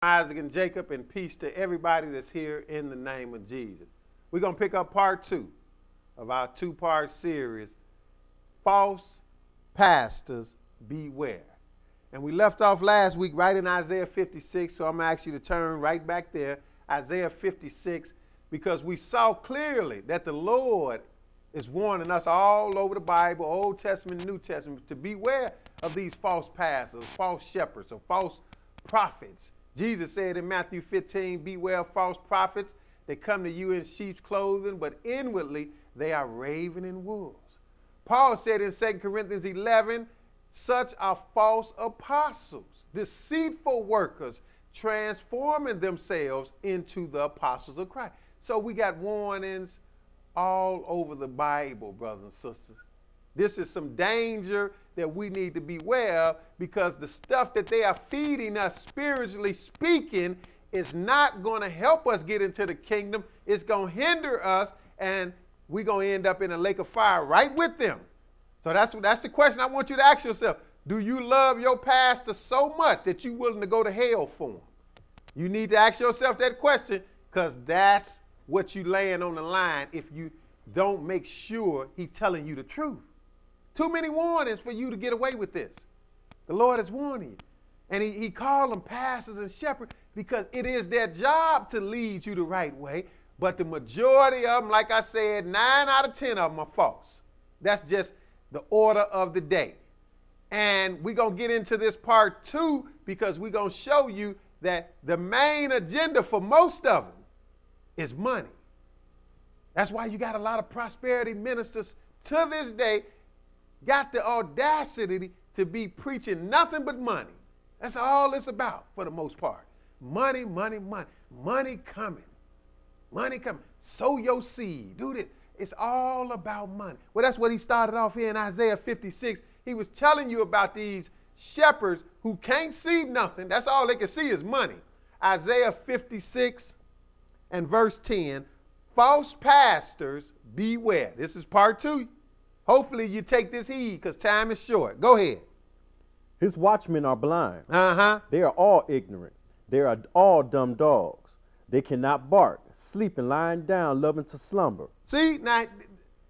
Isaac and Jacob, and peace to everybody that's here in the name of Jesus. We're going to pick up part 2 of our 2-part series, False Pastors Beware. And we left off last week right in Isaiah 56, so I'm going to ask you to turn right back there, Isaiah 56, because we saw clearly that the Lord is warning us all over the Bible, Old Testament, New Testament, to beware of these false pastors, false shepherds, or false prophets. Jesus said in Matthew 15, beware of false prophets. They come to you in sheep's clothing, but inwardly they are ravening wolves. Paul said in 2 Corinthians 11, such are false apostles, deceitful workers, transforming themselves into the apostles of Christ. So we got warnings all over the Bible, brothers and sisters. This is some danger that we need to beware of, because the stuff that they are feeding us, spiritually speaking, is not going to help us get into the kingdom. It's going to hinder us, and we're going to end up in a lake of fire right with them. So that's the question I want you to ask yourself. Do you love your pastor so much that you're willing to go to hell for him? You need to ask yourself that question, because that's what you laying on the line if you don't make sure he's telling you the truth. Too many warnings for you to get away with this. The Lord is warning you. And he called them pastors and shepherds because it is their job to lead you the right way. But the majority of them, like I said, 9 out of 10 of them are false. That's just the order of the day. And we're going to get into this part 2 because we're going to show you that the main agenda for most of them is money. That's why you got a lot of prosperity ministers to this day got the audacity to be preaching nothing but money. That's all it's about for the most part. Money, money, money. Money coming. Money coming. Sow your seed. Do this. It's all about money. Well, that's what he started off here in Isaiah 56. He was telling you about these shepherds who can't see nothing. That's all they can see is money. Isaiah 56 and verse 10, false pastors beware. This is part 2. Hopefully you take this heed because time is short. Go ahead. His watchmen are blind. They are all ignorant. They are all dumb dogs. They cannot bark, sleeping, lying down, loving to slumber. See, now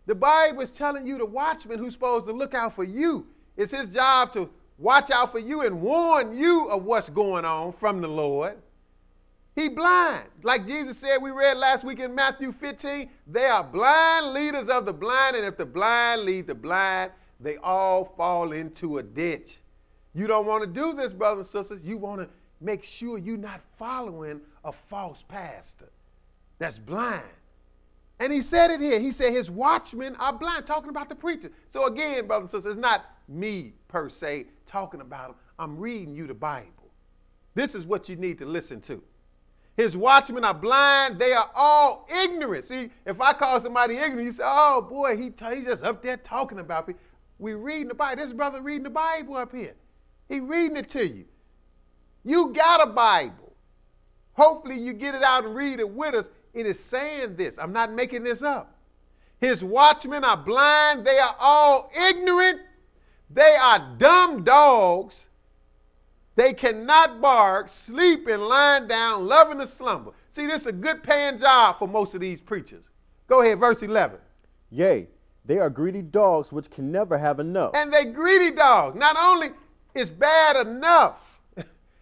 the Bible is telling you the watchman who's supposed to look out for you. It's his job to watch out for you and warn you of what's going on from the Lord. He blind. Like Jesus said, we read last week in Matthew 15, they are blind leaders of the blind, and if the blind lead the blind, they all fall into a ditch. You don't want to do this, brothers and sisters. You want to make sure you're not following a false pastor that's blind. And he said it here. He said his watchmen are blind, talking about the preacher. So again, brothers and sisters, it's not me per se talking about them. I'm reading you the Bible. This is what you need to listen to. His watchmen are blind. They are all ignorant. See, if I call somebody ignorant, you say, oh, boy, he's just up there talking about me. We reading the Bible. This brother reading the Bible up here. He reading it to you. You got a Bible. Hopefully you get it out and read it with us. It is saying this. I'm not making this up. His watchmen are blind. They are all ignorant. They are dumb dogs. They cannot bark, sleep, and lying down, loving to slumber. See, this is a good paying job for most of these preachers. Go ahead, verse 11. Yea, they are greedy dogs which can never have enough. And they greedy dogs. Not only is bad enough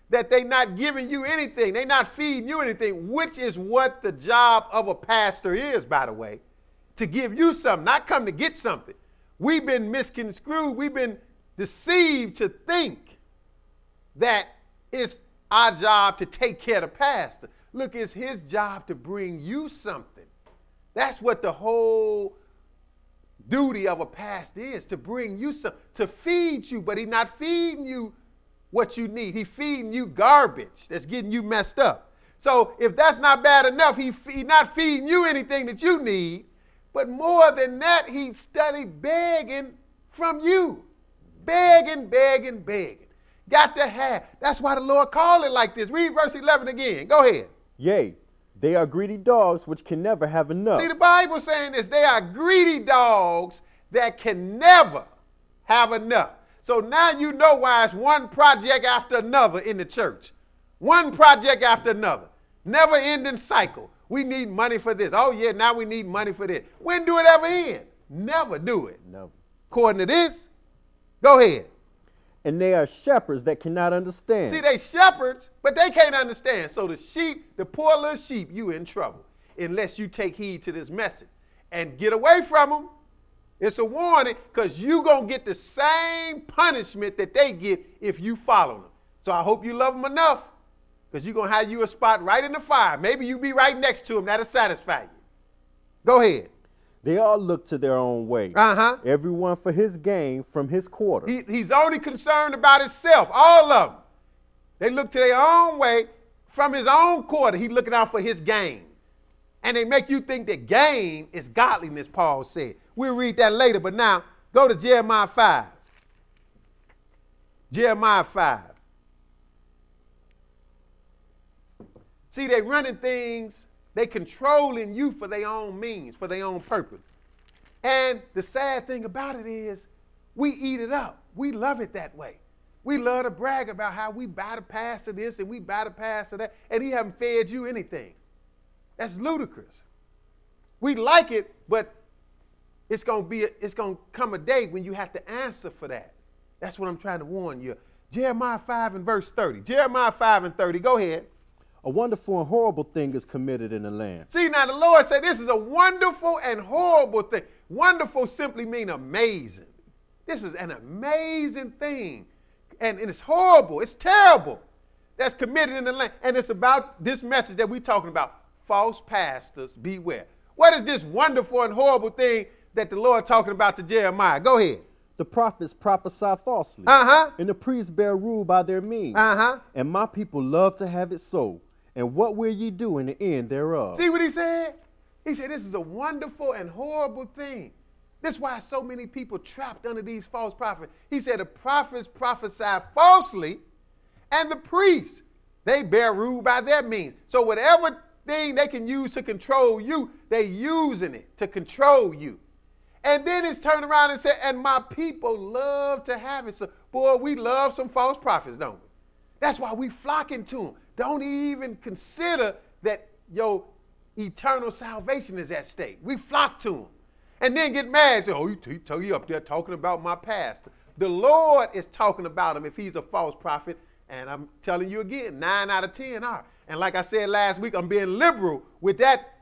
that they not giving you anything, they not feeding you anything, which is what the job of a pastor is, by the way, to give you something, not come to get something. We've been misconstrued. We've been deceived to think that it's our job to take care of the pastor. Look, it's his job to bring you something. That's what the whole duty of a pastor is, to bring you something, to feed you. But he's not feeding you what you need. He's feeding you garbage that's getting you messed up. So if that's not bad enough, he's not feeding you anything that you need. But more than that, he's steady begging from you. Begging, begging, begging. Got to have. That's why the Lord called it like this. Read verse 11 again. Go ahead. Yea, they are greedy dogs which can never have enough. See, the Bible saying this. They are greedy dogs that can never have enough. So now you know why it's one project after another in the church. One project after another. Never ending cycle. We need money for this. Oh, yeah, now we need money for this. When do it ever end? Never do it. Never. According to this, go ahead. And they are shepherds that cannot understand. See, they shepherds, but they can't understand. So the sheep, the poor little sheep, you in trouble unless you take heed to this message and get away from them. It's a warning because you're going to get the same punishment that they get if you follow them. So I hope you love them enough because you're going to have you a spot right in the fire. Maybe you be right next to them. That'll satisfy you. Go ahead. They all look to their own way. Everyone for his gain from his quarter. He's only concerned about himself, all of them. They look to their own way from his own quarter. He's looking out for his gain. And they make you think that gain is godliness, Paul said. We'll read that later, but now go to Jeremiah 5. Jeremiah 5. See, they running things, they controlling you for their own means, for their own purpose. And the sad thing about it is we eat it up. We love it that way. We love to brag about how we buy the pass to this and we buy the pass to that, and he haven't fed you anything. That's ludicrous. We like it, but it's going to come a day when you have to answer for that. That's what I'm trying to warn you. Jeremiah 5 and verse 30. Jeremiah 5 and 30. Go ahead. A wonderful and horrible thing is committed in the land. See, now the Lord said this is a wonderful and horrible thing. Wonderful simply means amazing. This is an amazing thing. And it's horrible. It's terrible. That's committed in the land. And it's about this message that we're talking about. False pastors, beware. What is this wonderful and horrible thing that the Lord talking about to Jeremiah? Go ahead. The prophets prophesy falsely. And the priests bear rule by their means. And my people love to have it so. And what will ye do in the end thereof? See what he said? He said this is a wonderful and horrible thing. That's why so many people trapped under these false prophets. He said the prophets prophesy falsely, and the priests, they bear rule by their means. So whatever thing they can use to control you, they using it to control you. And then it's turned around and said, and my people love to have it. So, boy, we love some false prophets, don't we? That's why we flocking to them. Don't even consider that your eternal salvation is at stake. We flock to them. And then get mad. Say, oh, he up there talking about my pastor. The Lord is talking about him if he's a false prophet. And I'm telling you again, 9 out of 10 are. And like I said last week, I'm being liberal with that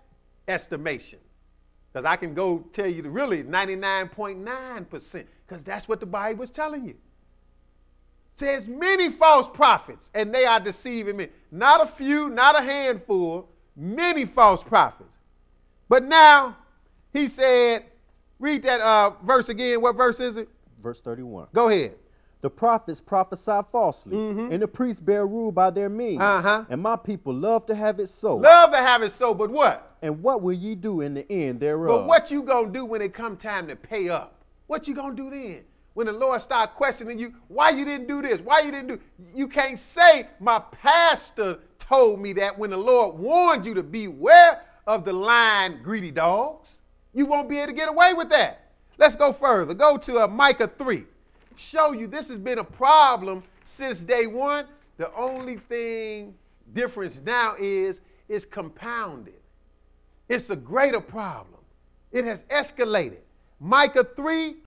estimation. Because I can go tell you really 99.9%. Because that's what the Bible is telling you. It says many false prophets, and they are deceiving me. Not a few, not a handful, many false prophets. But now, he said, read that verse again. What verse is it? Verse 31. Go ahead. The prophets prophesy falsely, and the priests bear rule by their means. And my people love to have it so. Love to have it so, but what? And what will ye do in the end thereof? But what you gonna do when it come time to pay up? What you gonna do then? When the Lord start questioning you, why you didn't do this? Why you didn't do? You can't say my pastor told me that when the Lord warned you to beware of the lying, greedy dogs. You won't be able to get away with that. Let's go further. Go to Micah 3. Show you this has been a problem since day one. The only thing difference now is it's compounded. It's a greater problem. It has escalated. Micah 3